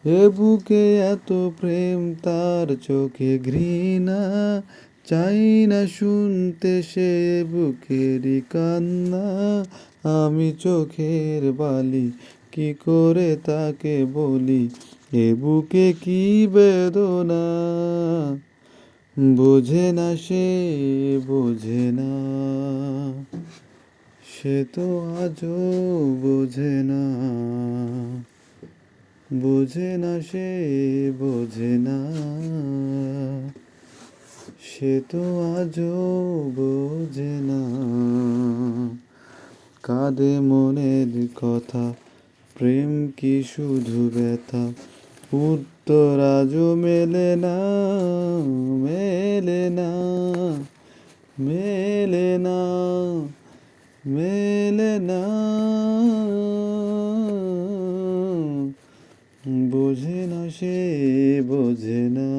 এ বুকে এত প্রেম তার চোখে ঘৃণা, চাই না শুনতে সে বুকেরই কান্না। আমি চোখের বালি কি করে তাকে বলি, এ বুকে কি বেদনা। বোঝে না সে, বোঝে না, সে তো আজও বোঝে না। বোঝে না সে, বোঝে না, সে তো আজও বোঝে না। কাঁদে মনের কথা, প্রেম কি শুধু ব্যথা, উত্তর আজও মেলে না, মেলে না, মেলে না, মেলে না। বোঝে না সে, বোঝে না।